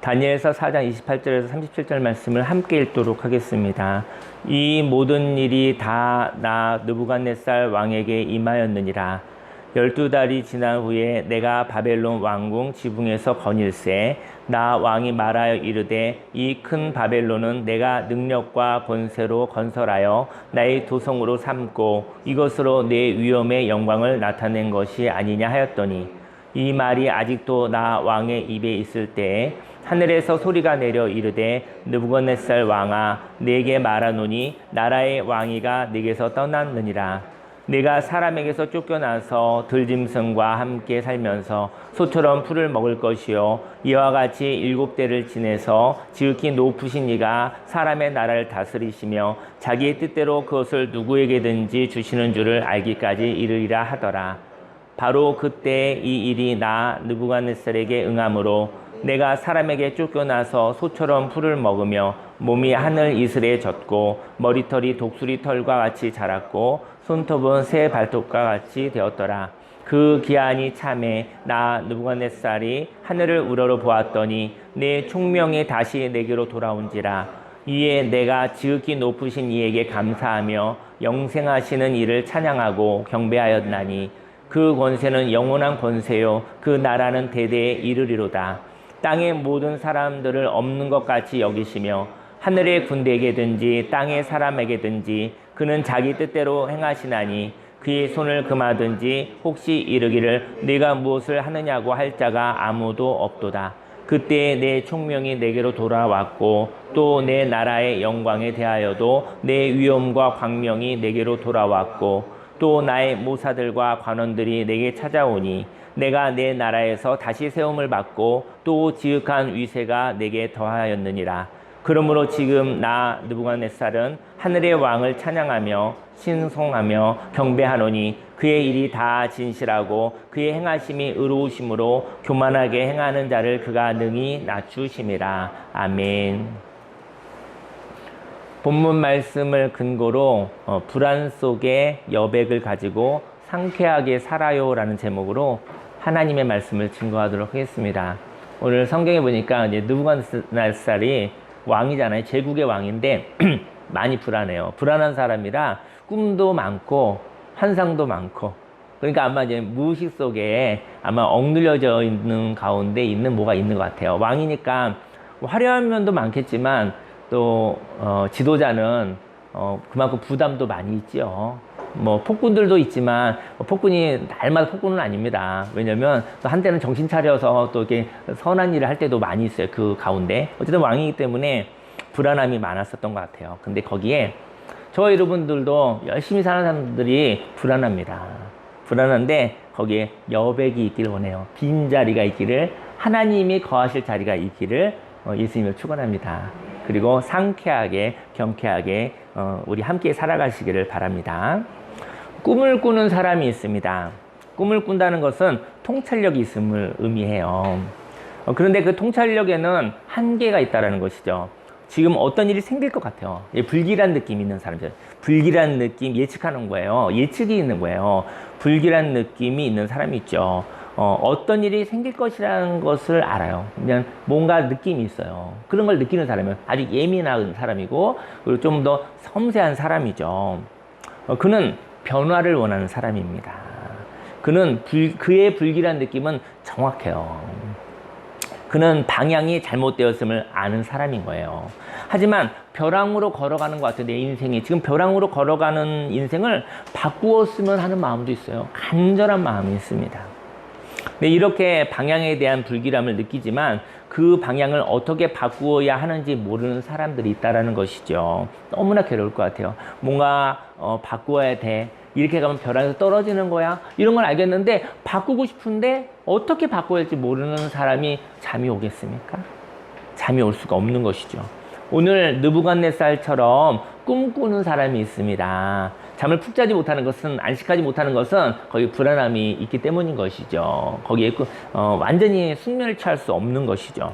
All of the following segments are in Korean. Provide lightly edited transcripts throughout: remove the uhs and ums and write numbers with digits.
다니엘서 4장 28절에서 37절 말씀을 함께 읽도록 하겠습니다. 이 모든 일이 다 나 느부갓네살 왕에게 임하였느니라. 12달이 지난 후에 내가 바벨론 왕궁 지붕에서 거닐새 나 왕이 말하여 이르되 이 큰 바벨론은 내가 능력과 권세로 건설하여 나의 도성으로 삼고 이것으로 내 위엄의 영광을 나타낸 것이 아니냐 하였더니 이 말이 아직도 나 왕의 입에 있을 때에 하늘에서 소리가 내려 이르되 느부갓네살 왕아 내게 말하노니 나라의 왕위가 네게서 떠났느니라. 내가 사람에게서 쫓겨나서 들짐승과 함께 살면서 소처럼 풀을 먹을 것이요 이와 같이 7대를 지내서 지극히 높으신 이가 사람의 나라를 다스리시며 자기의 뜻대로 그것을 누구에게든지 주시는 줄을 알기까지 이르리라 하더라. 바로 그때 이 일이 나 느부갓네살에게 응함으로 내가 사람에게 쫓겨나서 소처럼 풀을 먹으며 몸이 하늘 이슬에 젖고 머리털이 독수리 털과 같이 자랐고 손톱은 새 발톱과 같이 되었더라. 그 기한이 참에 나 느부갓네살이 하늘을 우러러 보았더니 내 총명이 다시 내게로 돌아온지라. 이에 내가 지극히 높으신 이에게 감사하며 영생하시는 이를 찬양하고 경배하였나니 그 권세는 영원한 권세요 그 나라는 대대에 이르리로다. 땅의 모든 사람들을 없는 것 같이 여기시며 하늘의 군대에게든지 땅의 사람에게든지 그는 자기 뜻대로 행하시나니 그의 손을 금하든지 혹시 이르기를 네가 무엇을 하느냐고 할 자가 아무도 없도다. 그때 내 총명이 내게로 돌아왔고 또 내 나라의 영광에 대하여도 내 위엄과 광명이 내게로 돌아왔고 또 나의 모사들과 관원들이 내게 찾아오니 내가 내 나라에서 다시 세움을 받고 또 지극한 위세가 내게 더하였느니라. 그러므로 지금 나 느부갓네살은 하늘의 왕을 찬양하며 신송하며 경배하노니 그의 일이 다 진실하고 그의 행하심이 의로우심으로 교만하게 행하는 자를 그가 능히 낮추심이라. 아멘. 본문 말씀을 근거로 불안 속에 여백을 가지고 상쾌하게 살아요 라는 제목으로 하나님의 말씀을 증거하도록 하겠습니다. 오늘 성경에 보니까 이제 느부갓네살이 왕이잖아요. 제국의 왕인데 많이 불안해요. 불안한 사람이라 꿈도 많고 환상도 많고 그러니까 아마 이제 무의식 속에 아마 억눌려져 있는 가운데 있는 뭐가 있는 것 같아요. 왕이니까 화려한 면도 많겠지만 또 지도자는 그만큼 부담도 많이 있죠. 뭐 폭군들도 있지만 폭군이 날마다 폭군은 아닙니다. 왜냐면 또 한때는 정신 차려서 또 이렇게 선한 일을 할 때도 많이 있어요. 그 가운데 어쨌든 왕이기 때문에 불안함이 많았었던 것 같아요. 근데 거기에 저 여러분들도 열심히 사는 사람들이 불안합니다. 불안한데 거기에 여백이 있기를 원해요. 빈자리가 있기를 하나님이 거하실 자리가 있기를 예수님을 축원합니다. 그리고 상쾌하게 경쾌하게 우리 함께 살아가시기를 바랍니다. 꿈을 꾸는 사람이 있습니다. 꿈을 꾼다는 것은 통찰력이 있음을 의미해요. 그런데 그 통찰력에는 한계가 있다는 것이죠. 지금 어떤 일이 생길 것 같아요. 불길한 느낌이 있는 사람들. 불길한 느낌 예측하는 거예요. 예측이 있는 거예요. 불길한 느낌이 있는 사람이 있죠. 어떤 일이 생길 것이라는 것을 알아요. 그냥 뭔가 느낌이 있어요. 그런 걸 느끼는 사람은 아주 예민한 사람이고 그리고 좀 더 섬세한 사람이죠. 그는 변화를 원하는 사람입니다. 그는 그의 불길한 느낌은 정확해요. 그는 방향이 잘못되었음을 아는 사람인 거예요. 하지만 벼랑으로 걸어가는 것 같아요. 내 인생이 지금 벼랑으로 걸어가는 인생을 바꾸었으면 하는 마음도 있어요. 간절한 마음이 있습니다. 네, 이렇게 방향에 대한 불길함을 느끼지만 그 방향을 어떻게 바꾸어야 하는지 모르는 사람들이 있다는 것이죠. 너무나 괴로울 것 같아요. 뭔가 바꾸어야 돼. 이렇게 가면 벼랑에서 떨어지는 거야. 이런 걸 알겠는데 바꾸고 싶은데 어떻게 바꿔야 할지 모르는 사람이 잠이 오겠습니까? 잠이 올 수가 없는 것이죠. 오늘 느부갓네살처럼 꿈꾸는 사람이 있습니다. 잠을 푹 자지 못하는 것은 안식하지 못하는 것은 거기 불안함이 있기 때문인 것이죠. 거기에 완전히 숙면을 취할 수 없는 것이죠.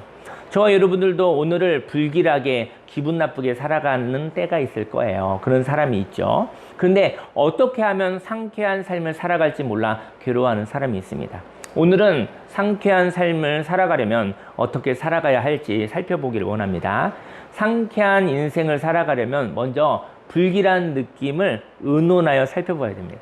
저와 여러분들도 오늘을 불길하게 기분 나쁘게 살아가는 때가 있을 거예요. 그런 사람이 있죠. 그런데 어떻게 하면 상쾌한 삶을 살아갈지 몰라 괴로워하는 사람이 있습니다. 오늘은 상쾌한 삶을 살아가려면 어떻게 살아가야 할지 살펴보기를 원합니다. 상쾌한 인생을 살아가려면 먼저 불길한 느낌을 의논하여 살펴봐야 됩니다.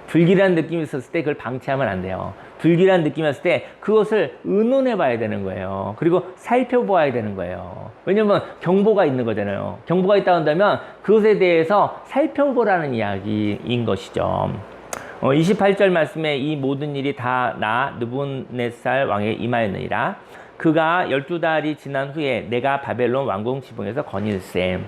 불길한 느낌이 있었을 때 그걸 방치하면 안 돼요. 불길한 느낌이었을 때 그것을 의논해 봐야 되는 거예요. 그리고 살펴보아야 되는 거예요. 왜냐면 경보가 있는 거잖아요. 경보가 있다고 한다면 그것에 대해서 살펴보라는 이야기인 것이죠. 28절 말씀에 이 모든 일이 다 나 느부갓네살 왕에 임하였느니라. 그가 12달이 지난 후에 내가 바벨론 왕궁 지붕에서 거닐세.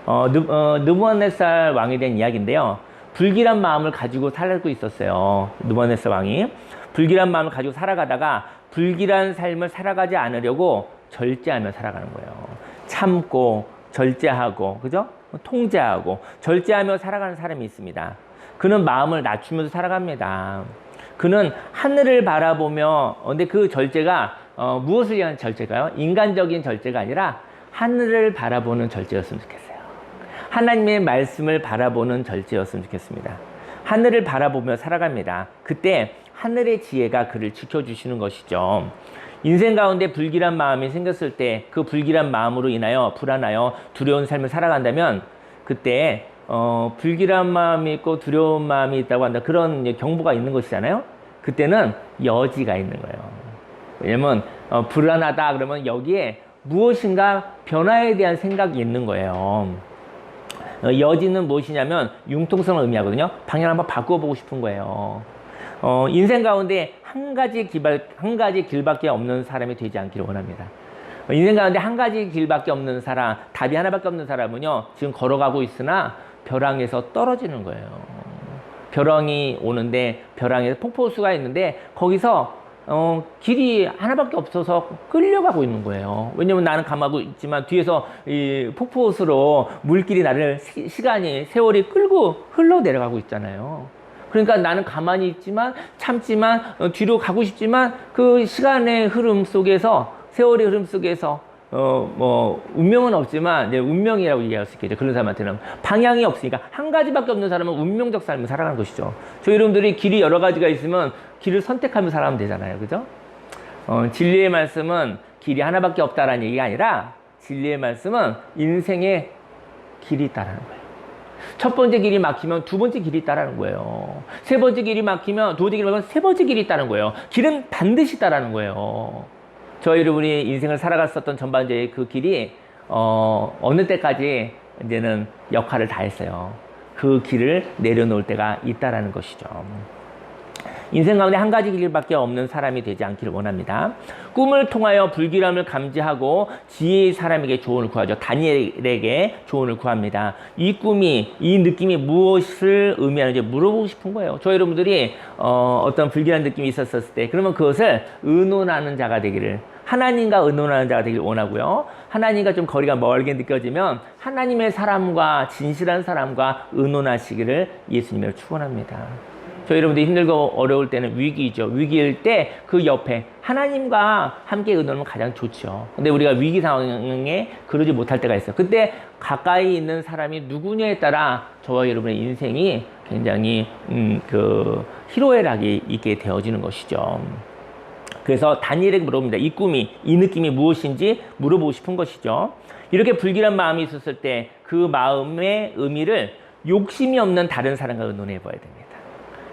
느부갓네살 왕에 대한 이야기인데요. 불길한 마음을 가지고 살고 있었어요. 느부갓네살 왕이 불길한 마음을 가지고 살아가다가 불길한 삶을 살아가지 않으려고 절제하며 살아가는 거예요. 참고 절제하고, 그죠? 통제하고 절제하며 살아가는 사람이 있습니다. 그는 마음을 낮추면서 살아갑니다. 그는 하늘을 바라보며, 근데 그 절제가 무엇을 위한 절제가요? 인간적인 절제가 아니라 하늘을 바라보는 절제였으면 좋겠어요. 하나님의 말씀을 바라보는 절제였으면 좋겠습니다. 하늘을 바라보며 살아갑니다. 그때 하늘의 지혜가 그를 지켜주시는 것이죠. 인생 가운데 불길한 마음이 생겼을 때 그 불길한 마음으로 인하여 불안하여 두려운 삶을 살아간다면 그때 불길한 마음이 있고 두려운 마음이 있다고 한다. 그런 경보가 있는 것이잖아요. 그때는 여지가 있는 거예요. 왜냐면 불안하다 그러면 여기에 무엇인가 변화에 대한 생각이 있는 거예요. 여지는 무엇이냐면 융통성을 의미하거든요. 방향을 한번 바꿔보고 싶은 거예요. 인생 가운데 한 가지 길밖에 없는 사람이 되지 않기를 원합니다. 인생 가운데 한 가지 길밖에 없는 사람, 답이 하나밖에 없는 사람은요, 지금 걸어가고 있으나 벼랑에서 떨어지는 거예요. 벼랑이 오는데, 벼랑에서 폭포수가 있는데, 거기서 길이 하나밖에 없어서 끌려가고 있는 거예요. 왜냐면 나는 감하고 있지만 뒤에서 이 폭포수로 물길이 나를 세월이 끌고 흘러내려가고 있잖아요. 그러니까 나는 가만히 있지만 참지만 뒤로 가고 싶지만 그 시간의 흐름 속에서 세월의 흐름 속에서 운명은 없지만 이제 운명이라고 얘기할 수 있겠죠. 그런 사람한테는 방향이 없으니까 한 가지밖에 없는 사람은 운명적 삶을 살아가는 것이죠. 저희 여러분들이 길이 여러 가지가 있으면 길을 선택하며 살아가면 되잖아요. 그죠? 진리의 말씀은 길이 하나밖에 없다라는 얘기가 아니라 진리의 말씀은 인생의 길이 있다라는 거예요. 첫 번째 길이 막히면 두 번째 길이 있다라는 거예요. 세 번째 길이 막히면 두 번째 길이 막히면 세 번째 길이 있다는 거예요. 길은 반드시 있다라는 거예요. 저희 여러분이 인생을 살아갔었던 전반적인 그 길이 어느 때까지 이제는 역할을 다 했어요. 그 길을 내려놓을 때가 있다라는 것이죠. 인생 가운데 한 가지 길밖에 없는 사람이 되지 않기를 원합니다. 꿈을 통하여 불길함을 감지하고 지혜의 사람에게 조언을 구하죠. 다니엘에게 조언을 구합니다. 이 꿈이, 이 느낌이 무엇을 의미하는지 물어보고 싶은 거예요. 저 여러분들이 어떤 불길한 느낌이 있었을 때 그러면 그것을 의논하는 자가 되기를, 하나님과 의논하는 자가 되기를 원하고요. 하나님과 좀 거리가 멀게 느껴지면 하나님의 사람과 진실한 사람과 의논하시기를 예수님으로 축원합니다. 저희 여러분들이 힘들고 어려울 때는 위기죠. 위기일 때 그 옆에 하나님과 함께 의논하면 가장 좋죠. 근데 우리가 위기 상황에 그러지 못할 때가 있어요. 그때 가까이 있는 사람이 누구냐에 따라 저와 여러분의 인생이 굉장히 희로애락이 있게 되어지는 것이죠. 그래서 다니엘에게 물어봅니다. 이 꿈이, 이 느낌이 무엇인지 물어보고 싶은 것이죠. 이렇게 불길한 마음이 있었을 때 그 마음의 의미를 욕심이 없는 다른 사람과 의논해 봐야 됩니다.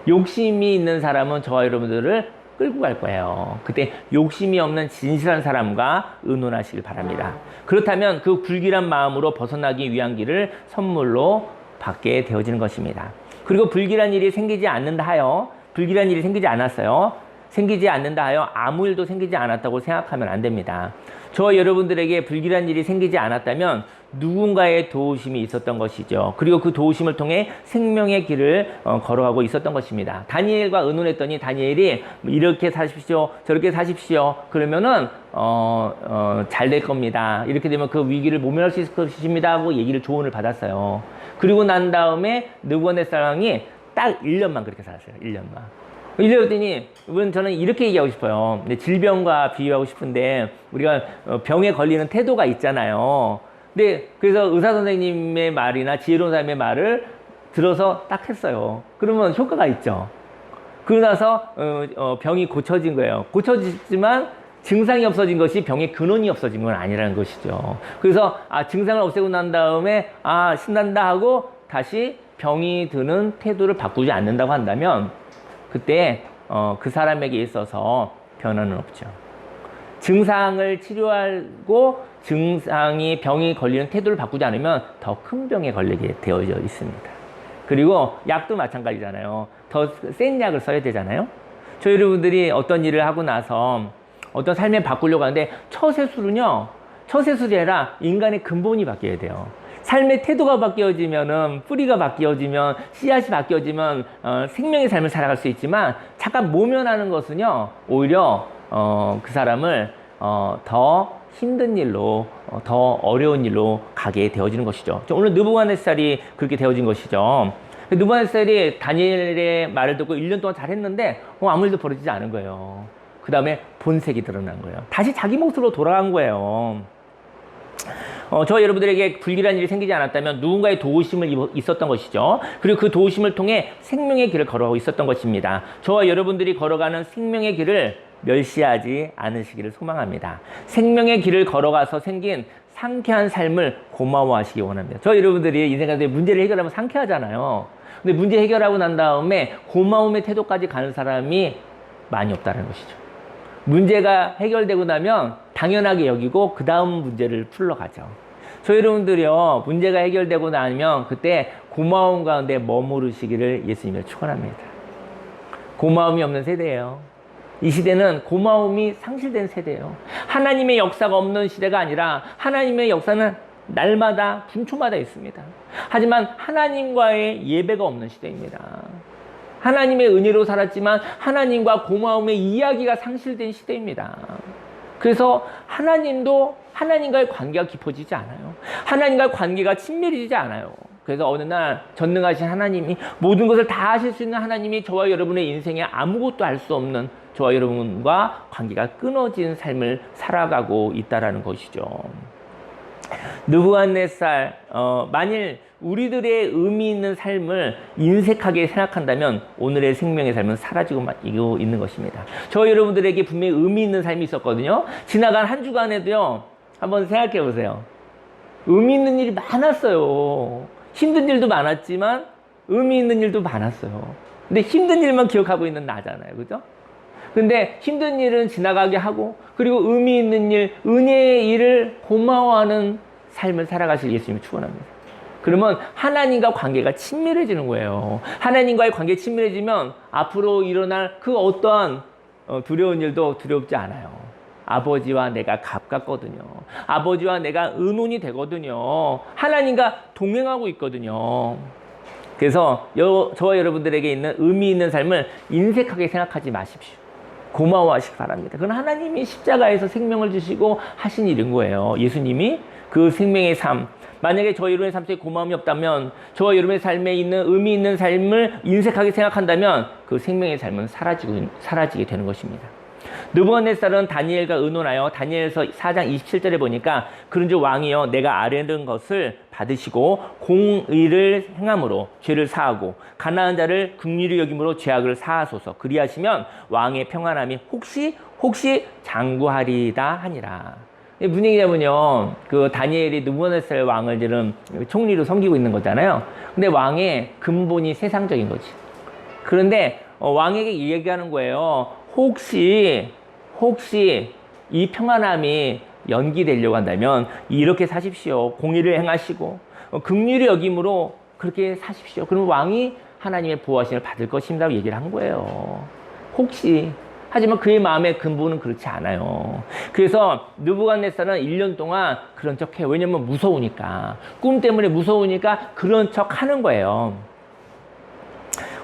욕심이 있는 사람은 저와 여러분들을 끌고 갈 거예요. 그때 욕심이 없는 진실한 사람과 의논하시길 바랍니다. 그렇다면 그 불길한 마음으로 벗어나기 위한 길을 선물로 받게 되어지는 것입니다. 그리고 불길한 일이 생기지 않는다 하여, 불길한 일이 생기지 않았어요. 생기지 않는다 하여 아무 일도 생기지 않았다고 생각하면 안 됩니다. 저와 여러분들에게 불길한 일이 생기지 않았다면 누군가의 도우심이 있었던 것이죠. 그리고 그 도우심을 통해 생명의 길을 걸어가고 있었던 것입니다. 다니엘과 의논했더니 다니엘이 이렇게 사십시오, 저렇게 사십시오. 그러면은 잘 될 겁니다. 이렇게 되면 그 위기를 모면할 수 있을 것입니다 하고 조언을 받았어요. 그리고 난 다음에 느부갓네살 왕이 딱 1년만 그렇게 살았어요. 1년만. 이랬더니 저는 이렇게 얘기하고 싶어요. 근데 질병과 비유하고 싶은데 우리가 병에 걸리는 태도가 있잖아요. 근데 그래서 의사 선생님의 말이나 지혜로운 사람의 말을 들어서 딱 했어요. 그러면 효과가 있죠. 그러고 나서 병이 고쳐진 거예요. 고쳐지지만 증상이 없어진 것이 병의 근원이 없어진 건 아니라는 것이죠. 그래서 증상을 없애고 난 다음에 신난다 하고 다시 병이 드는 태도를 바꾸지 않는다고 한다면 그때 그 사람에게 있어서 변화는 없죠. 증상을 치료하고 병이 걸리는 태도를 바꾸지 않으면 더 큰 병에 걸리게 되어져 있습니다. 그리고 약도 마찬가지잖아요. 더 센 약을 써야 되잖아요. 저희 여러분들이 어떤 일을 하고 나서 어떤 삶에 바꾸려고 하는데 처세술이 아니라 인간의 근본이 바뀌어야 돼요. 삶의 태도가 바뀌어지면은, 뿌리가 바뀌어지면, 씨앗이 바뀌어지면 생명의 삶을 살아갈 수 있지만 잠깐 모면하는 것은요, 오히려 그 사람을 더 힘든 일로, 더 어려운 일로 가게 되어지는 것이죠. 오늘 느부갓네살이 그렇게 되어진 것이죠. 느부갓네살이 다니엘의 말을 듣고 1년 동안 잘했는데 아무 일도 벌어지지 않은 거예요. 그 다음에 본색이 드러난 거예요. 다시 자기 몫으로 돌아간 거예요. 저와 여러분들에게 불길한 일이 생기지 않았다면 누군가의 도우심을 있었던 것이죠. 그리고 그 도우심을 통해 생명의 길을 걸어가고 있었던 것입니다. 저와 여러분들이 걸어가는 생명의 길을 멸시하지 않으시기를 소망합니다. 생명의 길을 걸어가서 생긴 상쾌한 삶을 고마워하시기 원합니다. 저와 여러분들이 인생 가운데 문제를 해결하면 상쾌하잖아요. 근데 문제 해결하고 난 다음에 고마움의 태도까지 가는 사람이 많이 없다는 것이죠. 문제가 해결되고 나면 당연하게 여기고 그 다음 문제를 풀러가죠. 저희 여러분들이요, 문제가 해결되고 나면 그때 고마움 가운데 머무르시기를 예수님을 축원합니다. 고마움이 없는 세대예요. 이 시대는 고마움이 상실된 세대예요. 하나님의 역사가 없는 시대가 아니라 하나님의 역사는 날마다 분초마다 있습니다. 하지만 하나님과의 예배가 없는 시대입니다. 하나님의 은혜로 살았지만 하나님과 고마움의 이야기가 상실된 시대입니다. 그래서 하나님과의 관계가 깊어지지 않아요. 하나님과의 관계가 친밀해지지 않아요. 그래서 어느 날 전능하신 하나님이, 모든 것을 다 하실 수 있는 하나님이 저와 여러분의 인생에 아무것도 할 수 없는 저와 여러분과 관계가 끊어진 삶을 살아가고 있다는 것이죠. 느부갓네살, 만일 우리들의 의미 있는 삶을 인색하게 생각한다면 오늘의 생명의 삶은 사라지고 있는 것입니다. 저 여러분들에게 분명히 의미 있는 삶이 있었거든요. 지나간 한 주간에도요, 한번 생각해 보세요. 의미 있는 일이 많았어요. 힘든 일도 많았지만 의미 있는 일도 많았어요. 근데 힘든 일만 기억하고 있는 나잖아요. 그죠? 근데 힘든 일은 지나가게 하고, 그리고 의미 있는 일, 은혜의 일을 고마워하는 삶을 살아가실 예수님을 축원합니다. 그러면 하나님과 관계가 친밀해지는 거예요. 하나님과의 관계가 친밀해지면 앞으로 일어날 그 어떠한 두려운 일도 두렵지 않아요. 아버지와 내가 가깝거든요. 아버지와 내가 의논이 되거든요. 하나님과 동행하고 있거든요. 그래서 저와 여러분들에게 있는 의미 있는 삶을 인색하게 생각하지 마십시오. 고마워하시기 바랍니다. 그건 하나님이 십자가에서 생명을 주시고 하신 일인 거예요. 예수님이 그 생명의 삶, 만약에 저와 여러분의 삶 속에 고마움이 없다면, 저와 여러분의 삶에 있는 의미 있는 삶을 인색하게 생각한다면 그 생명의 삶은 사라지게 되는 것입니다. 느부갓네살은 다니엘과 의논하여 다니엘서 4장 27절에 보니까 그런즉 왕이여 내가 아뢰는 것을 받으시고 공의를 행함으로 죄를 사하고 가난한 자를 긍휼히 여김으로 죄악을 사하소서. 그리하시면 왕의 평안함이 혹시 장구하리다 하니라. 무슨 얘기냐면요, 그 다니엘이 느부갓네살 왕을 지금 총리로 섬기고 있는 거잖아요. 근데 왕의 근본이 세상적인 거지. 그런데 왕에게 얘기하는 거예요. 혹시 이 평안함이 연기되려고 한다면 이렇게 사십시오. 공의를 행하시고 긍휼히 여김으로 그렇게 사십시오. 그럼 왕이 하나님의 보호하심을 받을 것입니다라고 얘기를 한 거예요. 혹시. 하지만 그의 마음의 근본은 그렇지 않아요. 그래서 느부갓네살은 1년 동안 그런 척해요. 왜냐면 무서우니까. 꿈 때문에 무서우니까 그런 척 하는 거예요.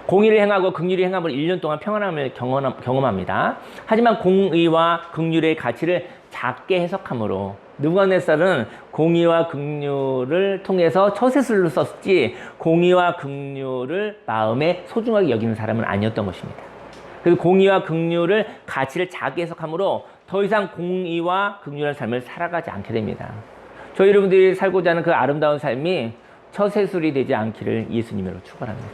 공의를 행하고 긍휼히 행함으로 1년 동안 평안함을 경험합니다. 하지만 공의와 긍휼의 가치를 작게 해석함으로 느부갓네살은 공의와 긍휼을 통해서 처세술로 썼지 공의와 긍휼을 마음에 소중하게 여기는 사람은 아니었던 것입니다. 그래서 공의와 긍휼을 가치를 작게 해석함으로 더 이상 공의와 긍휼한 삶을 살아가지 않게 됩니다. 저희 여러분들이 살고자 하는 그 아름다운 삶이 처세술이 되지 않기를 예수님으로 축원합니다.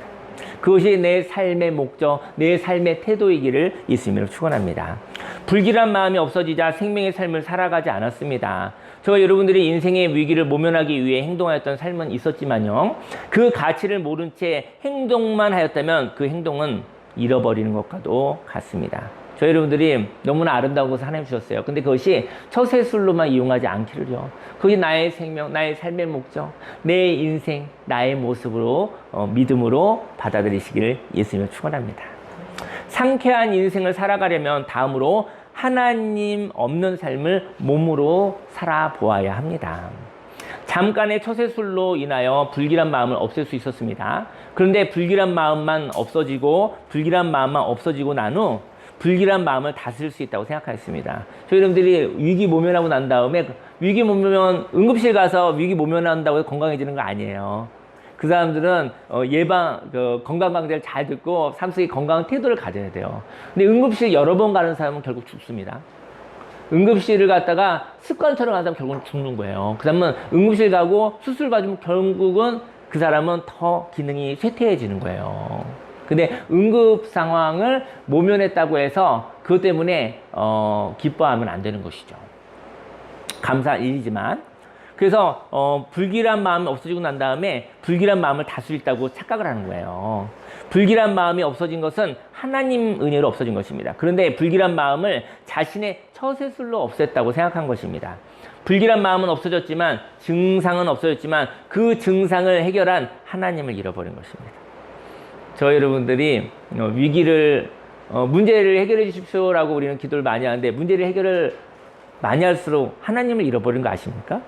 그것이 내 삶의 목적, 내 삶의 태도이기를 예수님으로 축원합니다. 불길한 마음이 없어지자 생명의 삶을 살아가지 않았습니다. 저 여러분들이 인생의 위기를 모면하기 위해 행동하였던 삶은 있었지만요, 그 가치를 모른 채 행동만 하였다면 그 행동은 잃어버리는 것과도 같습니다. 저 여러분들이 너무나 아름다운 것을 하나님 주셨어요. 근데 그것이 처세술로만 이용하지 않기를요. 그것이 나의 생명, 나의 삶의 목적, 내 인생, 나의 모습으로 믿음으로 받아들이시기를 예수님을 축원합니다. 상쾌한 인생을 살아가려면 다음으로 하나님 없는 삶을 몸으로 살아보아야 합니다. 잠깐의 처세술로 인하여 불길한 마음을 없앨 수 있었습니다. 그런데 불길한 마음만 없어지고 난 후 불길한 마음을 다스릴 수 있다고 생각하였습니다. 저희 여러분들이 위기 모면하고 난 다음에 위기 모면 응급실 가서 위기 모면한다고 해서 건강해지는 거 아니에요. 그 사람들은 건강 강좌를 잘 듣고 삶 속에 건강한 태도를 가져야 돼요. 근데 응급실 여러 번 가는 사람은 결국 죽습니다. 응급실을 갔다가 습관처럼 가는 사람은 결국은 죽는 거예요. 그 사람은 응급실 가고 수술 받으면 결국은 그 사람은 더 기능이 쇠퇴해지는 거예요. 근데 응급 상황을 모면했다고 해서 그것 때문에 기뻐하면 안 되는 것이죠. 감사할 일이지만, 그래서 불길한 마음이 없어지고 난 다음에 불길한 마음을 다스릴 수 있다고 착각을 하는 거예요. 불길한 마음이 없어진 것은 하나님 은혜로 없어진 것입니다. 그런데 불길한 마음을 자신의 처세술로 없앴다고 생각한 것입니다. 불길한 마음은 없어졌지만, 증상은 없어졌지만 그 증상을 해결한 하나님을 잃어버린 것입니다. 저 여러분들이 문제를 해결해 주십시오라고 우리는 기도를 많이 하는데, 문제를 해결을 많이 할수록 하나님을 잃어버린 거 아십니까?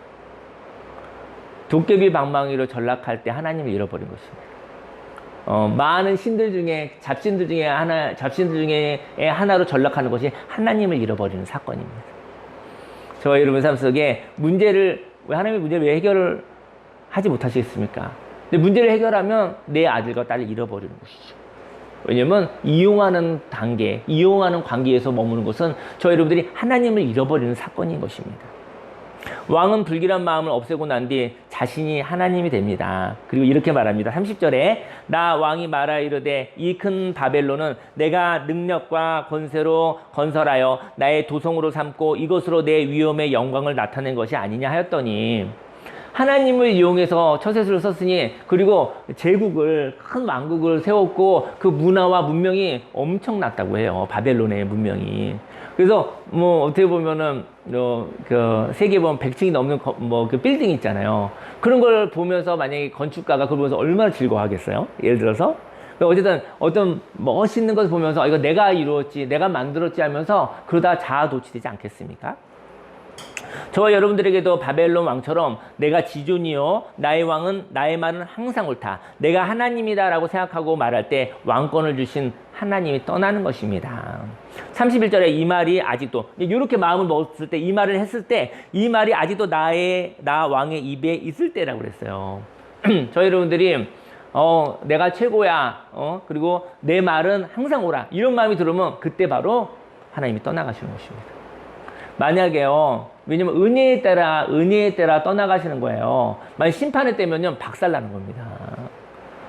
도깨비 방망이로 전락할 때 하나님을 잃어버린 것입니다. 많은 신들 중에 잡신들 중에 하나로 전락하는 것이 하나님을 잃어버리는 사건입니다. 저와 여러분 삶 속에 하나님의 문제를 왜 해결을 하지 못하시겠습니까? 근데 문제를 해결하면 내 아들과 딸을 잃어버리는 것이죠. 왜냐면 이용하는 관계에서 머무는 것은 저 여러분들이 하나님을 잃어버리는 사건인 것입니다. 왕은 불길한 마음을 없애고 난 뒤 자신이 하나님이 됩니다. 그리고 이렇게 말합니다. 30절에 나 왕이 말하 이르되 이 큰 바벨론은 내가 능력과 권세로 건설하여 나의 도성으로 삼고 이것으로 내 위엄의 영광을 나타낸 것이 아니냐 하였더니, 하나님을 이용해서 처세술을 썼으니, 그리고 큰 왕국을 세웠고 그 문화와 문명이 엄청났다고 해요. 바벨론의 문명이. 그래서 어떻게 보면은 세계 보면 100층이 넘는 그 빌딩 있잖아요. 그런 걸 보면서 만약에 건축가가 그걸 보면서 얼마나 즐거워하겠어요? 예를 들어서 어쨌든 어떤 멋있는 것을 보면서 이거 내가 이루었지, 내가 만들었지 하면서 그러다 자아도취되지 않겠습니까? 저와 여러분들에게도 바벨론 왕처럼 내가 지존이요 나의 말은 항상 옳다, 내가 하나님이다 라고 생각하고 말할 때 왕권을 주신 하나님이 떠나는 것입니다. 31절에 이 말이 아직도, 이렇게 마음을 먹었을 때, 이 말을 했을 때 이 말이 아직도 나 왕의 입에 있을 때라고 그랬어요. 저 여러분들이 내가 최고야, 그리고 내 말은 항상 옳아, 이런 마음이 들으면 그때 바로 하나님이 떠나가시는 것입니다. 만약에요, 왜냐면 은혜에 따라 떠나가시는 거예요. 만약 심판의 때면요, 박살나는 겁니다.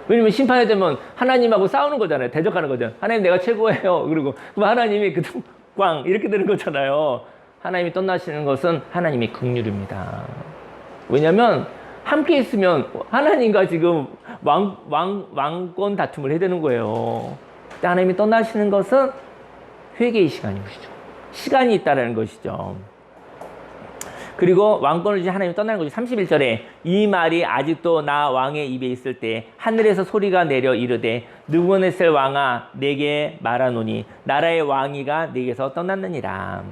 왜냐면 심판의 때면 하나님하고 싸우는 거잖아요. 대적하는 거죠. 하나님 내가 최고예요. 그리고 그럼 하나님이 꽝 이렇게 되는 거잖아요. 하나님이 떠나시는 것은 하나님의 긍휼입니다. 왜냐면 함께 있으면 하나님과 지금 왕권 다툼을 해야 되는 거예요. 하나님이 떠나시는 것은 회개의 시간인 것이죠. 시간이 있다는 것이죠. 그리고 왕권을 주신 하나님이 떠나는 것이 31절에 이 말이 아직도 나 왕의 입에 있을 때 하늘에서 소리가 내려 이르되 느부갓네살 왕아 내게 말하노니 나라의 왕위가 내게서 떠났느니라.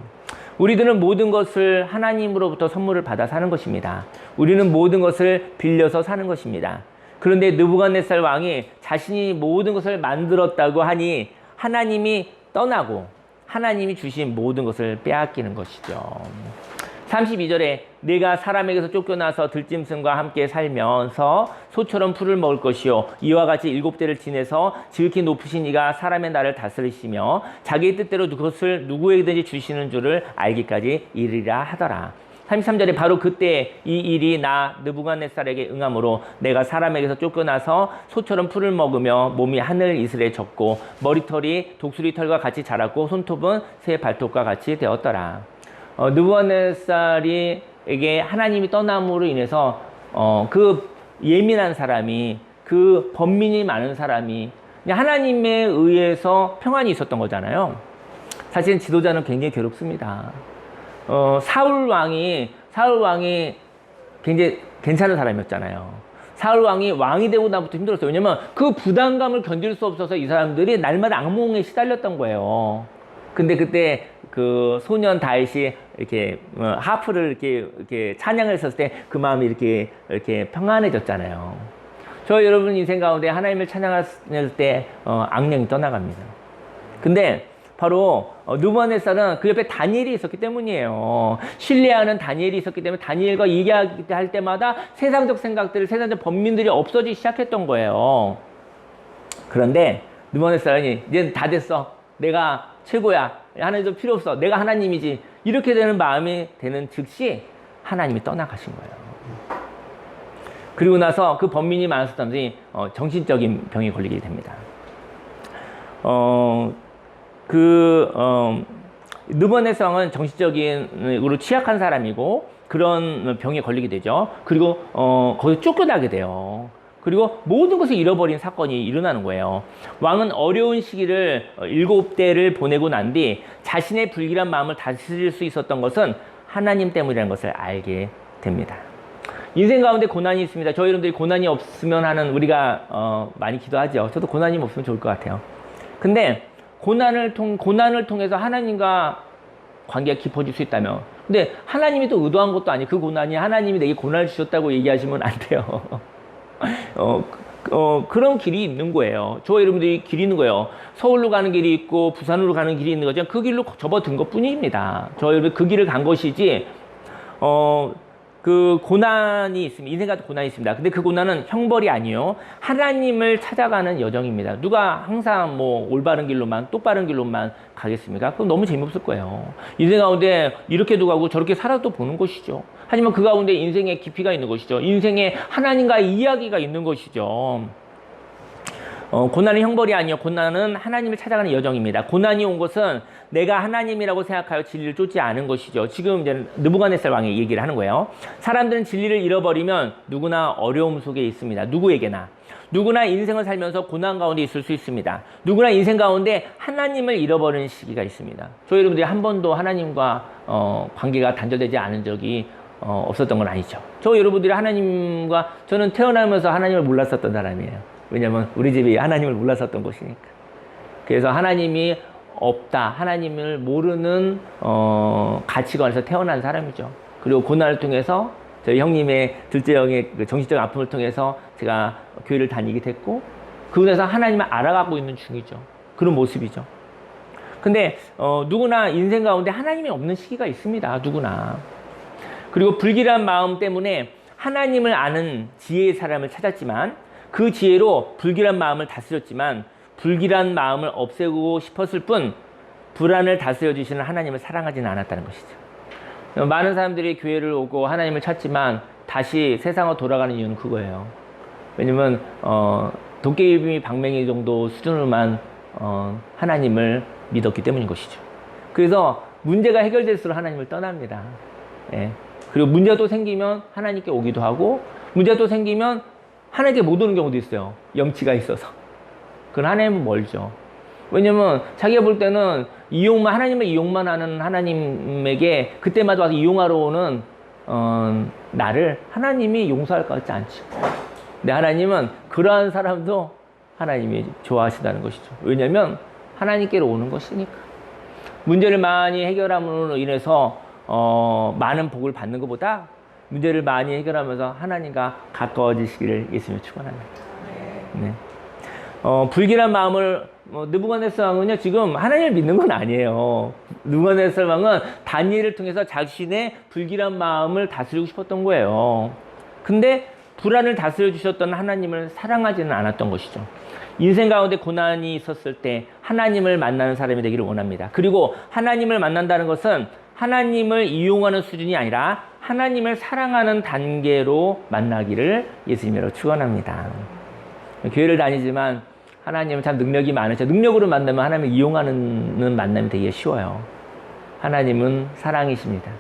우리들은 모든 것을 하나님으로부터 선물을 받아 사는 것입니다. 우리는 모든 것을 빌려서 사는 것입니다. 그런데 느부갓네살 왕이 자신이 모든 것을 만들었다고 하니 하나님이 떠나고 하나님이 주신 모든 것을 빼앗기는 것이죠. 32절에 내가 사람에게서 쫓겨나서 들짐승과 함께 살면서 소처럼 풀을 먹을 것이요 이와 같이 7대를 지내서 지극히 높으신 이가 사람의 나를 다스리시며 자기의 뜻대로 그것을 누구에게든지 주시는 줄을 알기까지 이르리라 하더라. 33절에 바로 그때 이 일이 나 느부갓네살에게 응함으로 내가 사람에게서 쫓겨나서 소처럼 풀을 먹으며 몸이 하늘 이슬에 젖고 머리털이 독수리 털과 같이 자랐고 손톱은 새 발톱과 같이 되었더라. 느부갓네살에게 하나님이 떠남으로 인해서 그 예민한 사람이, 그 번민이 많은 사람이 하나님에 의해서 평안이 있었던 거잖아요. 사실 지도자는 굉장히 괴롭습니다. 사울 왕이 굉장히 괜찮은 사람이었잖아요. 사울 왕이 되고 나부터 힘들었어요. 왜냐면 그 부담감을 견딜 수 없어서 이 사람들이 날마다 악몽에 시달렸던 거예요. 근데 그때 그 소년 다윗이 이렇게 하프를 이렇게 찬양을 했었을 때 그 마음이 이렇게 평안해졌잖아요. 저 여러분 인생 가운데 하나님을 찬양할 때 악령이 떠나갑니다. 근데 바로 느부갓네살은 그 옆에 다니엘이 있었기 때문이에요. 신뢰하는 다니엘이 있었기 때문에 다니엘과 얘기할 때마다 세상적 생각들, 세상적 범민들이 없어지기 시작했던 거예요. 그런데 느부갓네살이 이제 다 됐어. 내가 최고야. 하나님도 필요 없어. 내가 하나님이지. 이렇게 되는 마음이 되는 즉시 하나님이 떠나가신 거예요. 그리고 나서 그 범민이 많았었던 사람들이 정신적인 병이 걸리게 됩니다. 느부갓네살은 정신적으로 취약한 사람이고 그런 병에 걸리게 되죠. 그리고 거기서 쫓겨나게 돼요. 그리고 모든 것을 잃어버린 사건이 일어나는 거예요. 왕은 어려운 시기를 7대를 보내고 난 뒤 자신의 불길한 마음을 다스릴 수 있었던 것은 하나님 때문이라는 것을 알게 됩니다. 인생 가운데 고난이 있습니다. 저희 여러분들이 고난이 없으면 하는, 우리가 많이 기도하죠. 저도 고난이 없으면 좋을 것 같아요. 근데 고난을 통해서 하나님과 관계가 깊어질 수 있다면, 근데 하나님이 또 의도한 것도 아니에요. 그 고난이 하나님이 내게 고난을 주셨다고 얘기하시면 안 돼요. 그런 길이 있는 거예요. 저와 여러분들이 길이 있는 거예요. 서울로 가는 길이 있고 부산으로 가는 길이 있는 거죠. 그 길로 접어든 것 뿐입니다. 저와 여러분 그 길을 간 것이지, 그 고난이 있습니다. 인생 같은 고난이 있습니다. 근데 그 고난은 형벌이 아니에요. 하나님을 찾아가는 여정입니다. 누가 항상 뭐 올바른 길로만, 똑바른 길로만 가겠습니까? 그럼 너무 재미없을 거예요. 인생 가운데 이렇게도 가고 저렇게 살아도 보는 것이죠. 하지만 그 가운데 인생의 깊이가 있는 것이죠. 인생에 하나님과의 이야기가 있는 것이죠. 고난은 형벌이 아니요, 고난은 하나님을 찾아가는 여정입니다. 고난이 온 것은 내가 하나님이라고 생각하여 진리를 쫓지 않은 것이죠. 지금 이제 느부갓네살 왕이 얘기를 하는 거예요. 사람들은 진리를 잃어버리면 누구나 어려움 속에 있습니다. 누구나 인생을 살면서 고난 가운데 있을 수 있습니다. 누구나 인생 가운데 하나님을 잃어버리는 시기가 있습니다. 저희 여러분들이 한 번도 하나님과 관계가 단절되지 않은 적이 없었던 건 아니죠. 저 여러분들이 하나님과, 저는 태어나면서 하나님을 몰랐었던 사람이에요. 왜냐면 우리 집이 하나님을 몰랐었던 곳이니까. 그래서 하나님이 없다, 하나님을 모르는 가치관에서 태어난 사람이죠. 그리고 고난을 통해서 저희 형님의, 둘째 형의 그 정신적 아픔을 통해서 제가 교회를 다니게 됐고, 그곳에서 하나님을 알아가고 있는 중이죠. 그런 모습이죠. 근데 누구나 인생 가운데 하나님이 없는 시기가 있습니다. 누구나. 그리고 불길한 마음 때문에 하나님을 아는 지혜의 사람을 찾았지만, 그 지혜로 불길한 마음을 다스렸지만 불길한 마음을 없애고 싶었을 뿐 불안을 다스려 주시는 하나님을 사랑하지는 않았다는 것이죠. 많은 사람들이 교회를 오고 하나님을 찾지만 다시 세상으로 돌아가는 이유는 그거예요. 왜냐면 도깨비 방맹이 정도 수준으로만 하나님을 믿었기 때문인 것이죠. 그래서 문제가 해결될수록 하나님을 떠납니다. 예. 그리고 문제가 또 생기면 하나님께 오기도 하고, 문제가 또 생기면 하나님께 못 오는 경우도 있어요. 염치가 있어서. 그건 하나님은 멀죠. 왜냐면 자기가 볼 때는 하나님을 이용만 하는 하나님에게 그때마다 와서 이용하러 오는 나를 하나님이 용서할 것 같지 않죠. 근데 하나님은 그러한 사람도 하나님이 좋아하시다는 것이죠. 왜냐면 하나님께로 오는 것이니까. 문제를 많이 해결함으로 인해서 많은 복을 받는 것보다 문제를 많이 해결하면서 하나님과 가까워지시기를 예수님을 축원합니다. 네. 불길한 마음을, 느부갓네살 왕은요, 지금 하나님을 믿는 건 아니에요. 느부갓네살 왕은 다니엘을 통해서 자신의 불길한 마음을 다스리고 싶었던 거예요. 근데 불안을 다스려 주셨던 하나님을 사랑하지는 않았던 것이죠. 인생 가운데 고난이 있었을 때 하나님을 만나는 사람이 되기를 원합니다. 그리고 하나님을 만난다는 것은 하나님을 이용하는 수준이 아니라 하나님을 사랑하는 단계로 만나기를 예수님으로 축원합니다. 교회를 다니지만 하나님은 참 능력이 많으셔. 능력으로 만나면 하나님을 이용하는 만남이 되게 쉬워요. 하나님은 사랑이십니다.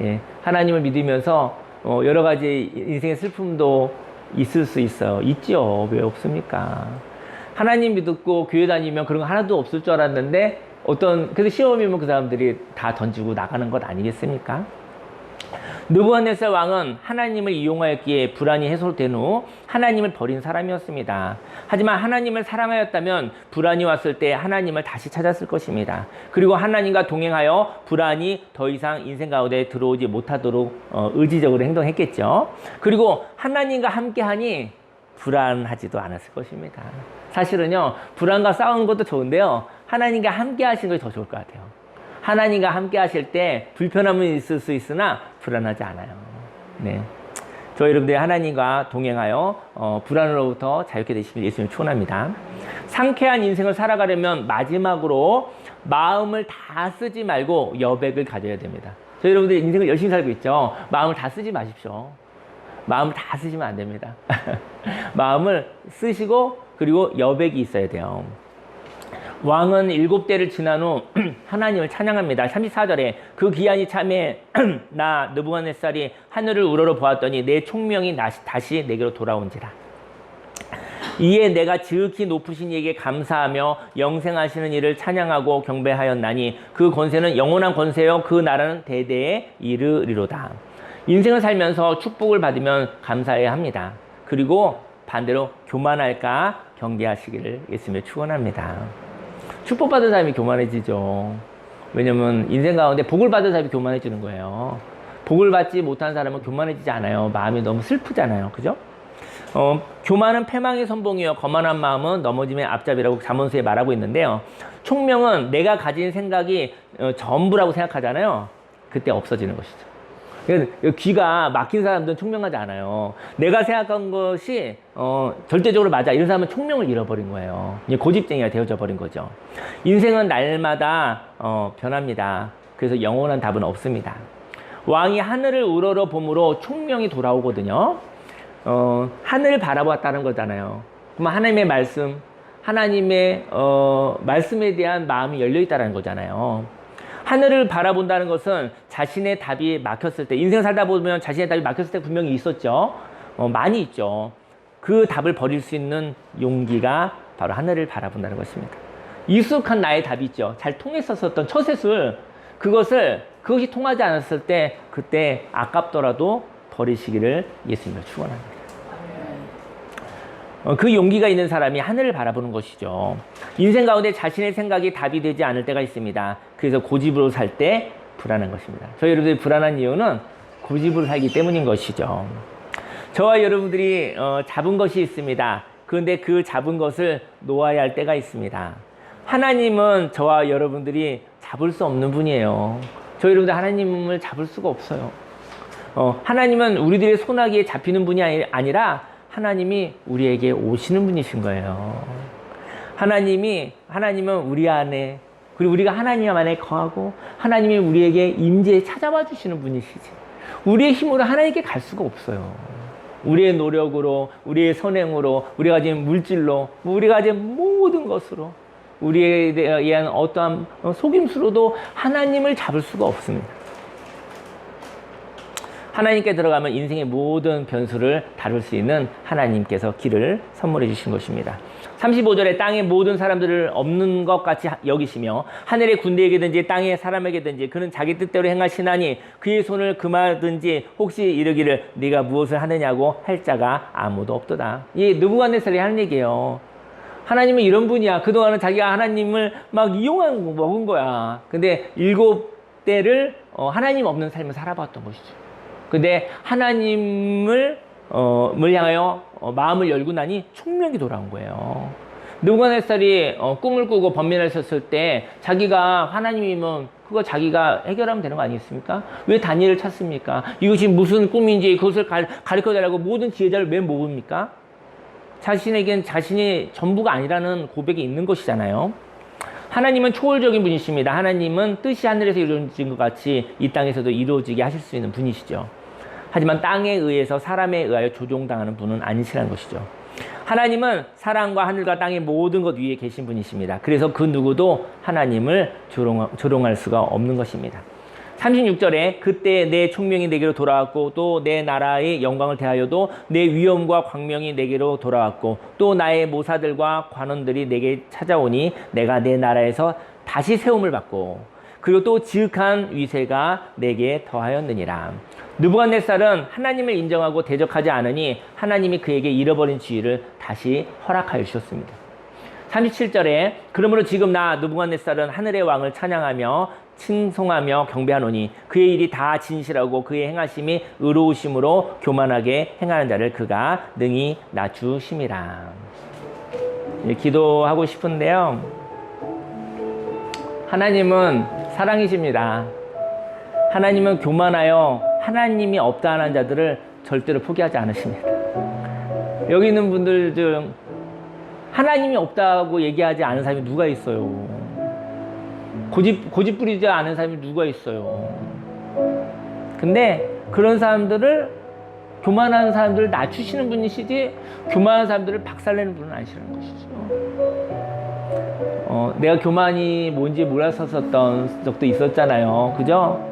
예, 하나님을 믿으면서 여러 가지 인생의 슬픔도 있을 수 있어요. 있죠. 왜 없습니까? 하나님 믿고 교회 다니면 그런 거 하나도 없을 줄 알았는데 그래서 시험이면 그 사람들이 다 던지고 나가는 것 아니겠습니까? 느부갓네살 왕은 하나님을 이용하였기에 불안이 해소된 후 하나님을 버린 사람이었습니다. 하지만 하나님을 사랑하였다면 불안이 왔을 때 하나님을 다시 찾았을 것입니다. 그리고 하나님과 동행하여 불안이 더 이상 인생 가운데 들어오지 못하도록 의지적으로 행동했겠죠. 그리고 하나님과 함께하니 불안하지도 않았을 것입니다. 사실은요, 불안과 싸우는 것도 좋은데요, 하나님과 함께 하시는 것이 더 좋을 것 같아요. 하나님과 함께 하실 때 불편함은 있을 수 있으나 불안하지 않아요. 네. 저희 여러분들이 하나님과 동행하여 불안으로부터 자유케 되시길 예수님을 축원합니다. 상쾌한 인생을 살아가려면 마지막으로 마음을 다 쓰지 말고 여백을 가져야 됩니다. 저희 여러분들이 인생을 열심히 살고 있죠. 마음을 다 쓰지 마십시오. 마음을 다 쓰시면 안 됩니다. 마음을 쓰시고 그리고 여백이 있어야 돼요. 왕은 7대를 지난 후 하나님을 찬양합니다. 34절에 그 기한이 참에 나 느부갓네살이 하늘을 우러러 보았더니 내 총명이 다시 내게로 돌아온지라. 이에 내가 지극히 높으신 이에게 감사하며 영생하시는 이를 찬양하고 경배하였나니 그 권세는 영원한 권세요 그 나라는 대대에 이르리로다. 인생을 살면서 축복을 받으면 감사해야 합니다. 그리고 반대로 교만할까 경계하시기를 예수님을 축원합니다. 축복받은 사람이 교만해지죠. 왜냐면 인생 가운데 복을 받은 사람이 교만해지는 거예요. 복을 받지 못한 사람은 교만해지지 않아요. 마음이 너무 슬프잖아요. 그죠? 교만은 패망의 선봉이요 거만한 마음은 넘어짐의 앞잡이라고 잠언서에 말하고 있는데요. 총명은 내가 가진 생각이 전부라고 생각하잖아요. 그때 없어지는 것이죠. 귀가 막힌 사람들은 총명하지 않아요. 내가 생각한 것이 절대적으로 맞아. 이런 사람은 총명을 잃어버린 거예요. 고집쟁이가 되어져 버린 거죠. 인생은 날마다 변합니다. 그래서 영원한 답은 없습니다. 왕이 하늘을 우러러 봄으로 총명이 돌아오거든요. 하늘을 바라보았다는 거잖아요. 그럼 하나님의 말씀, 하나님의 말씀에 대한 마음이 열려있다는 거잖아요. 하늘을 바라본다는 것은 자신의 답이 막혔을 때, 인생 살다 보면 자신의 답이 막혔을 때 분명히 있었죠. 많이 있죠. 그 답을 버릴 수 있는 용기가 바로 하늘을 바라본다는 것입니다. 익숙한 나의 답이 있죠. 잘 통했었던 처세술, 그것이 통하지 않았을 때 그때 아깝더라도 버리시기를 예수님을 축원합니다. 그 용기가 있는 사람이 하늘을 바라보는 것이죠. 인생 가운데 자신의 생각이 답이 되지 않을 때가 있습니다. 그래서 고집으로 살 때 불안한 것입니다. 저희 여러분들이 불안한 이유는 고집으로 살기 때문인 것이죠. 저와 여러분들이 잡은 것이 있습니다. 그런데 그 잡은 것을 놓아야 할 때가 있습니다. 하나님은 저와 여러분들이 잡을 수 없는 분이에요. 저희 여러분들 하나님을 잡을 수가 없어요. 하나님은 우리들의 손아귀에 잡히는 분이 아니라 하나님이 우리에게 오시는 분이신 거예요. 하나님은 우리 안에, 그리고 우리가 하나님 안에 거하고 하나님이 우리에게 임재에 찾아와 주시는 분이시지. 우리의 힘으로 하나님께 갈 수가 없어요. 우리의 노력으로, 우리의 선행으로, 우리가 가진 물질로, 우리가 가진 모든 것으로, 우리에 대한 어떠한 속임수로도 하나님을 잡을 수가 없습니다. 하나님께 들어가면 인생의 모든 변수를 다룰 수 있는 하나님께서 길을 선물해 주신 것입니다. 35절에 땅의 모든 사람들을 없는 것 같이 여기시며 하늘의 군대에게든지 땅의 사람에게든지 그는 자기 뜻대로 행하시나니 그의 손을 금하든지 혹시 이르기를 네가 무엇을 하느냐고 할 자가 아무도 없도다. 이 느부갓네살이 하는 얘기예요. 하나님은 이런 분이야. 그동안은 자기가 하나님을 막 이용하고 먹은 거야. 근데 7대를 하나님 없는 삶을 살아봤던 것이죠. 근데 하나님을 향하여 마음을 열고 나니 총명이 돌아온 거예요. 느부갓네살이 꿈을 꾸고 번민하셨을 때 자기가 하나님이면 그거 자기가 해결하면 되는 거 아니겠습니까? 왜 다니엘을 찾습니까? 이것이 무슨 꿈인지 그것을 가르쳐달라고 모든 지혜자를 왜 모읍니까? 자신에겐 자신이 전부가 아니라는 고백이 있는 것이잖아요. 하나님은 초월적인 분이십니다. 하나님은 뜻이 하늘에서 이루어진 것 같이 이 땅에서도 이루어지게 하실 수 있는 분이시죠. 하지만 땅에 의해서 사람에 의하여 조종당하는 분은 아니시라는 것이죠. 하나님은 사랑과 하늘과 땅의 모든 것 위에 계신 분이십니다. 그래서 그 누구도 하나님을 조롱할 수가 없는 것입니다. 36절에 그때 내 총명이 내게로 돌아왔고 또 내 나라의 영광을 대하여도 내 위엄과 광명이 내게로 돌아왔고 또 나의 모사들과 관원들이 내게 찾아오니 내가 내 나라에서 다시 세움을 받고 그리고 또 지극한 위세가 내게 더하였느니라. 느부갓네살은 하나님을 인정하고 대적하지 않으니 하나님이 그에게 잃어버린 지위를 다시 허락하여 주셨습니다. 37절에 그러므로 지금 나 느부갓네살은 하늘의 왕을 찬양하며 칭송하며 경배하노니 그의 일이 다 진실하고 그의 행하심이 의로우심으로 교만하게 행하는 자를 그가 능히 낮추심이라. 기도하고 싶은데요. 하나님은 사랑이십니다. 하나님은 교만하여 하나님이 없다 하는 자들을 절대로 포기하지 않으십니다. 여기 있는 분들 중 하나님이 없다고 얘기하지 않은 사람이 누가 있어요? 고집 부리지 않은 사람이 누가 있어요? 근데 그런 사람들을, 교만한 사람들을 낮추시는 분이시지 교만한 사람들을 박살내는 분은 아니시라는 것이죠. 내가 교만이 뭔지 몰랐었던 적도 있었잖아요. 그죠?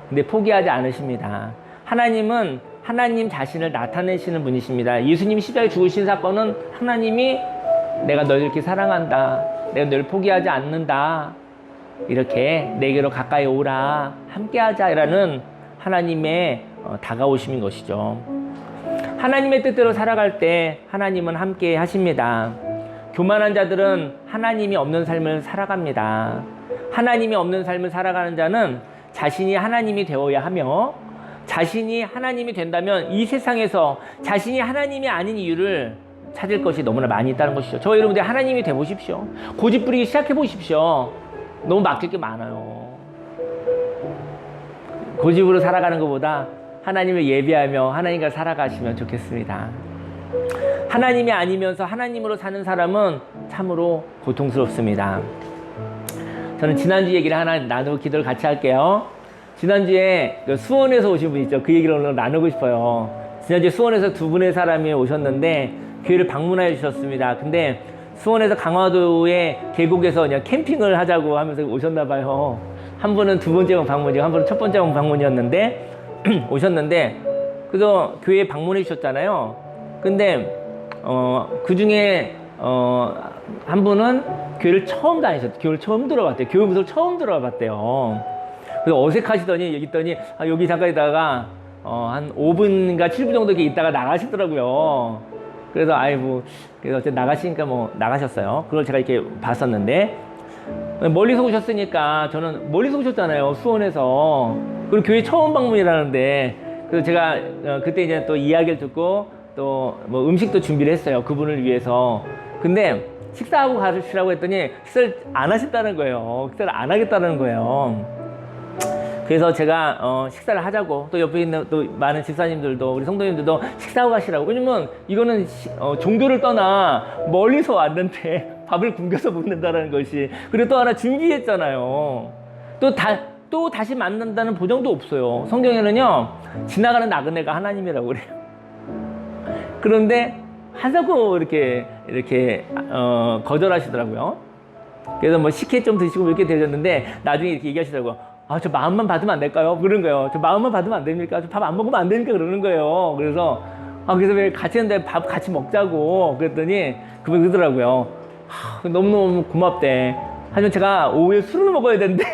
근데 포기하지 않으십니다. 하나님은 하나님 자신을 나타내시는 분이십니다. 예수님이 십자가에 죽으신 사건은 하나님이 내가 너희를 이렇게 사랑한다, 내가 너희를 포기하지 않는다, 이렇게 내게로 가까이 오라, 함께하자라는 하나님의 다가오심인 것이죠. 하나님의 뜻대로 살아갈 때 하나님은 함께 하십니다. 교만한 자들은 하나님이 없는 삶을 살아갑니다. 하나님이 없는 삶을 살아가는 자는 자신이 하나님이 되어야 하며, 자신이 하나님이 된다면 이 세상에서 자신이 하나님이 아닌 이유를 찾을 것이 너무나 많이 있다는 것이죠. 저 여러분들 하나님이 돼 보십시오. 고집 부리기 시작해 보십시오. 너무 맡길 게 많아요. 고집으로 살아가는 것보다 하나님을 예배하며 하나님과 살아가시면 좋겠습니다. 하나님이 아니면서 하나님으로 사는 사람은 참으로 고통스럽습니다. 저는 지난주 얘기를 하나 나누고 기도를 같이 할게요. 지난주에 수원에서 오신 분 있죠. 그 얘기를 오늘 나누고 싶어요. 지난주에 수원에서 두 분의 사람이 오셨는데 교회를 방문해 주셨습니다. 근데 수원에서 강화도의 계곡에서 그냥 캠핑을 하자고 하면서 오셨나 봐요. 한 분은 두 번째 방문이고 한 분은 첫 번째 방문이었는데 오셨는데, 그래서 교회에 방문해 주셨잖아요. 근데 그 중에 한 분은 교회를 처음 다니셨대요. 교회를 처음 들어봤대요. 교회 무술 처음 들어봤대요. 그래서 어색하시더니 여기 있더니 여기 잠깐 있다가 한 5분인가 7분 정도 이렇게 있다가 나가시더라고요. 그래서 그래서 어쨌든 나가시니까 나가셨어요. 그걸 제가 이렇게 봤었는데, 멀리서 오셨으니까, 저는 멀리서 오셨잖아요. 수원에서. 그리고 교회 처음 방문이라는데, 그래서 제가 그때 이제 또 이야기를 듣고 또 음식도 준비를 했어요. 그분을 위해서. 근데 식사하고 가시라고 했더니 식사를 안 하셨다는 거예요. 식사를 안 하겠다는 거예요. 그래서 제가 식사를 하자고, 또 옆에 있는 또 많은 집사님들도, 우리 성도님들도 식사하고 가시라고. 왜냐면 이거는 종교를 떠나 멀리서 왔는데 밥을 굶겨서 먹는다는 것이, 그리고 또 하나 준비했잖아요. 또 다시 만난다는 보장도 없어요. 성경에는요, 지나가는 나그네가 하나님이라고 그래요. 그런데 하자고 이렇게 거절하시더라고요. 그래서 식혜 좀 드시고 이렇게 되셨는데, 나중에 이렇게 얘기하시더라고요. 저 마음만 받으면 안 될까요? 그런 거예요. 저 마음만 받으면 안 됩니까? 저 밥 안 먹으면 안 됩니까? 그러는 거예요. 그래서 왜 같이 했는데 밥 같이 먹자고 그랬더니 그분이 그러더라고요. 너무너무 고맙대. 하지만 제가 오후에 술을 먹어야 되는데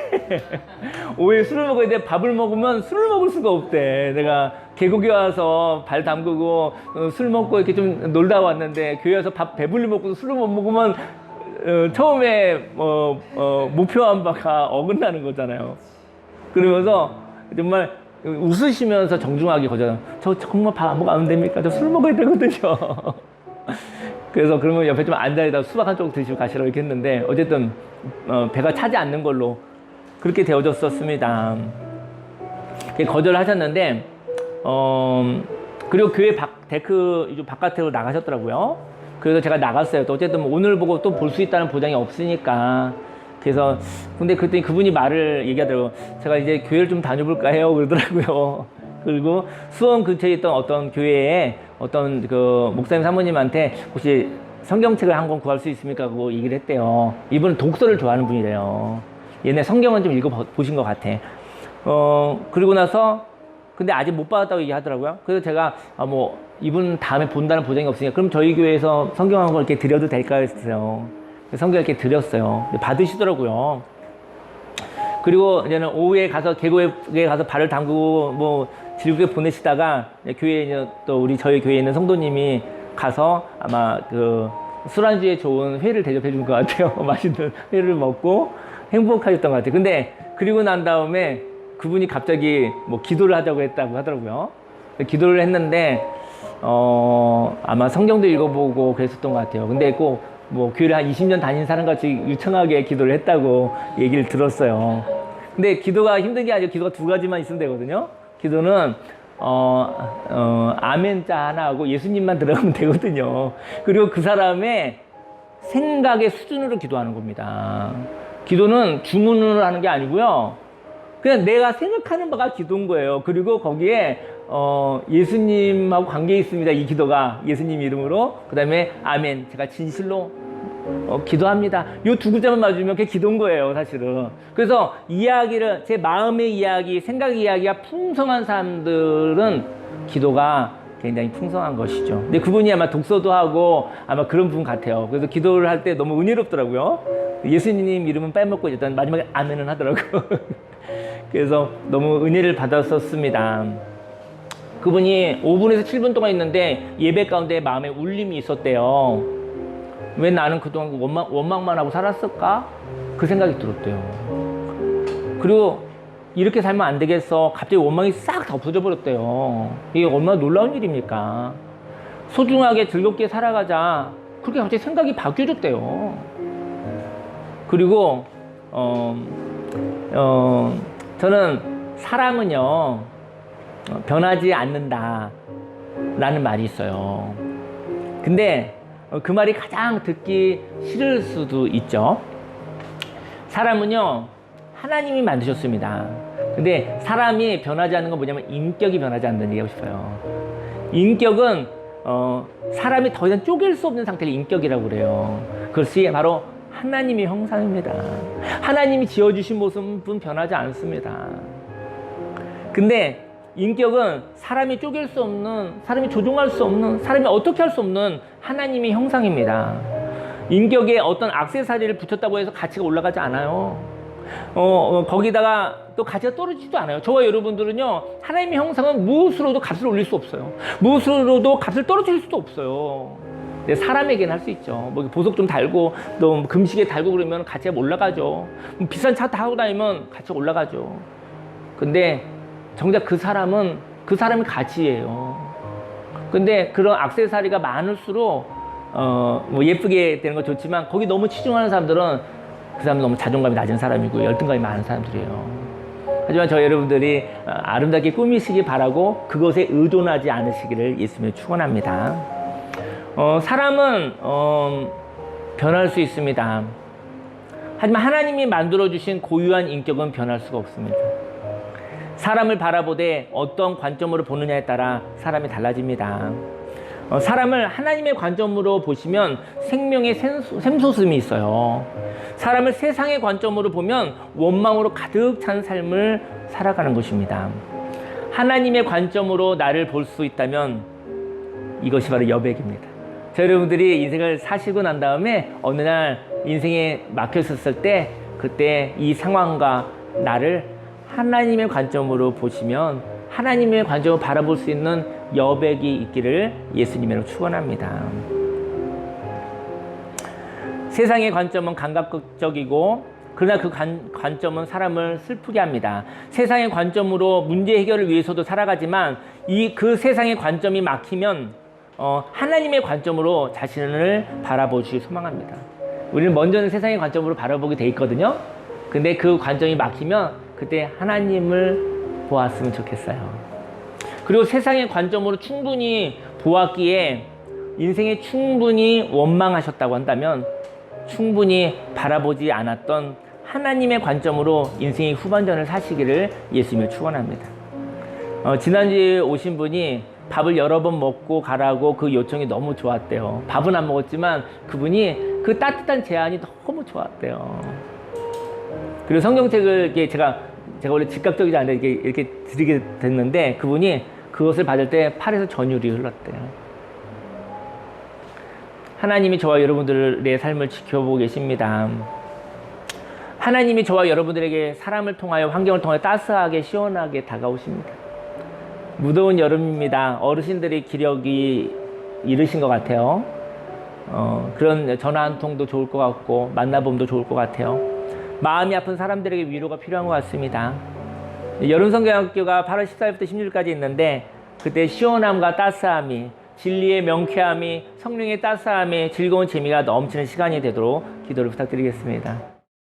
오후에 술을 먹어야 돼. 밥을 먹으면 술을 먹을 수가 없대. 내가 계곡에 와서 발 담그고 술 먹고 이렇게 좀 놀다 왔는데, 교회 와서 밥 배불리 먹고 술을 못 먹으면 처음에 목표한 바가 어긋나는 거잖아요. 그러면서 정말 웃으시면서 정중하게 거절해요. 저 정말 밥 안 먹으면 안 됩니까? 저 술 먹어야 되거든요. 그래서 그러면 옆에 좀 앉아있다가 수박 한 쪽 드시고 가시라고 이렇게 했는데, 어쨌든 배가 차지 않는 걸로 그렇게 되어졌었습니다. 거절하셨는데, 그리고 교회 데크 바깥으로 나가셨더라고요. 그래서 제가 나갔어요. 또 어쨌든 오늘 보고 또 볼 수 있다는 보장이 없으니까. 그래서 근데 그때 그분이 말을 얘기하더라고요. 제가 이제 교회를 좀 다녀볼까 해요. 그러더라고요. 그리고 수원 근처에 있던 어떤 교회에 어떤 그 목사님 사모님한테 혹시 성경책을 한 권 구할 수 있습니까? 하고 얘기를 했대요. 이분은 독서를 좋아하는 분이래요. 얘네 성경은 좀 읽어보신 것 같아. 그리고 나서 근데 아직 못 받았다고 얘기하더라고요. 그래서 제가 뭐 이분 다음에 본다는 보장이 없으니까 그럼 저희 교회에서 성경 한 권 이렇게 드려도 될까 했어요. 성경 이렇게 드렸어요. 받으시더라고요. 그리고 이제는 오후에 가서 계곡에 가서 발을 담그고 뭐 즐겁게 보내시다가 교회에 또 저희 교회에 있는 성도님이 가서 아마 그 술안주에 좋은 회를 대접해 준 것 같아요. 맛있는 회를 먹고 행복하셨던 것 같아요. 근데 그리고 난 다음에 그분이 갑자기 뭐 기도를 하자고 했다고 하더라고요. 기도를 했는데 아마 성경도 읽어보고 그랬었던 것 같아요. 근데 꼭 뭐 교회를 한 20년 다닌 사람같이 유창하게 기도를 했다고 얘기를 들었어요. 근데 기도가 힘든 게 아니고 기도가 두 가지만 있으면 되거든요. 기도는 아멘자 하나 하고 예수님만 들어가면 되거든요. 그리고 그 사람의 생각의 수준으로 기도하는 겁니다. 기도는 주문으로 하는 게 아니고요. 그냥 내가 생각하는 바가 기도인 거예요. 그리고 거기에 예수님하고 관계 있습니다. 이 기도가 예수님 이름으로. 그 다음에 아멘. 제가 진실로 기도합니다. 이 두 글자만 맞으면 그게 기도인 거예요, 사실은. 그래서 이야기를 제 마음의 이야기, 생각 이야기가 풍성한 사람들은 기도가 굉장히 풍성한 것이죠. 근데 그분이 아마 독서도 하고 아마 그런 분 같아요. 그래서 기도를 할 때 너무 은혜롭더라고요. 예수님 이름은 빼먹고 일단 마지막에 아멘은 하더라고요. 그래서 너무 은혜를 받았었습니다. 그분이 5분에서 7분 동안 있는데 예배 가운데 마음에 울림이 있었대요. 왜 나는 그동안 원망만 하고 살았을까? 그 생각이 들었대요. 그리고 이렇게 살면 안 되겠어. 갑자기 원망이 싹 다 없어져 버렸대요. 이게 얼마나 놀라운 일입니까? 소중하게 즐겁게 살아가자. 그렇게 갑자기 생각이 바뀌어졌대요. 그리고 저는 사람은요 변하지 않는다 라는 말이 있어요. 근데 그 말이 가장 듣기 싫을 수도 있죠. 사람은요 하나님이 만드셨습니다. 근데 사람이 변하지 않는 건 뭐냐면 인격이 변하지 않는다는 얘기하고 싶어요. 인격은 사람이 더 이상 쪼갤 수 없는 상태를 인격이라고 그래요. 그것이 바로 하나님의 형상입니다. 하나님이 지어주신 모습은 변하지 않습니다. 근데 인격은 사람이 쪼갤 수 없는, 사람이 조종할 수 없는, 사람이 어떻게 할 수 없는 하나님의 형상입니다. 인격에 어떤 액세서리를 붙였다고 해서 가치가 올라가지 않아요. 거기다가 또 가치가 떨어지지도 않아요. 저와 여러분들은요, 하나님의 형상은 무엇으로도 값을 올릴 수 없어요. 무엇으로도 값을 떨어뜨릴 수도 없어요. 사람에게는 할 수 있죠. 뭐 보석 좀 달고 또 금시계 달고 그러면 가치가 올라가죠. 비싼 차 타고 다니면 가치가 올라가죠. 근데 정작 그 사람이 가치예요. 근데 그런 액세서리가 많을수록 뭐 예쁘게 되는 건 좋지만 거기 너무 치중하는 사람들은 그 사람은 너무 자존감이 낮은 사람이고 열등감이 많은 사람들이에요. 하지만 저희 여러분들이 아름답게 꾸미시기 바라고 그것에 의존하지 않으시기를 예수님이 축원합니다. 사람은 변할 수 있습니다. 하지만 하나님이 만들어주신 고유한 인격은 변할 수가 없습니다. 사람을 바라보되 어떤 관점으로 보느냐에 따라 사람이 달라집니다. 사람을 하나님의 관점으로 보시면 생명의 샘솟음이 있어요. 사람을 세상의 관점으로 보면 원망으로 가득 찬 삶을 살아가는 것입니다. 하나님의 관점으로 나를 볼 수 있다면 이것이 바로 여백입니다. 여러분들이 인생을 사시고 난 다음에 어느 날 인생에 막혔었을 때 그때 이 상황과 나를 하나님의 관점으로 보시면 하나님의 관점으로 바라볼 수 있는 여백이 있기를 예수님으로 축원합니다. 세상의 관점은 감각적이고 그러나 그 관점은 사람을 슬프게 합니다. 세상의 관점으로 문제 해결을 위해서도 살아가지만 그 세상의 관점이 막히면 하나님의 관점으로 자신을 바라보시기 소망합니다. 우리는 먼저는 세상의 관점으로 바라보게 돼 있거든요. 근데 그 관점이 막히면 그때 하나님을 보았으면 좋겠어요. 그리고 세상의 관점으로 충분히 보았기에 인생에 충분히 원망하셨다고 한다면 충분히 바라보지 않았던 하나님의 관점으로 인생의 후반전을 사시기를 예수님을 축원합니다. 지난주에 오신 분이 밥을 여러 번 먹고 가라고 그 요청이 너무 좋았대요. 밥은 안 먹었지만 그분이 그 따뜻한 제안이 너무 좋았대요. 그리고 성경책을 이렇게 제가 원래 즉각적이지 않은데 이렇게 드리게 됐는데 그분이 그것을 받을 때 팔에서 전율이 흘렀대요. 하나님이 저와 여러분들의 삶을 지켜보고 계십니다. 하나님이 저와 여러분들에게 사람을 통하여 환경을 통하여 따스하게 시원하게 다가오십니다. 무더운 여름입니다. 어르신들의 기력이 이르신 것 같아요. 그런 전화 한 통도 좋을 것 같고 만나봄도 좋을 것 같아요. 마음이 아픈 사람들에게 위로가 필요한 것 같습니다. 여름성경학교가 8월 14일부터 16일까지 있는데 그때 시원함과 따스함이 진리의 명쾌함이 성령의 따스함이 즐거운 재미가 넘치는 시간이 되도록 기도를 부탁드리겠습니다.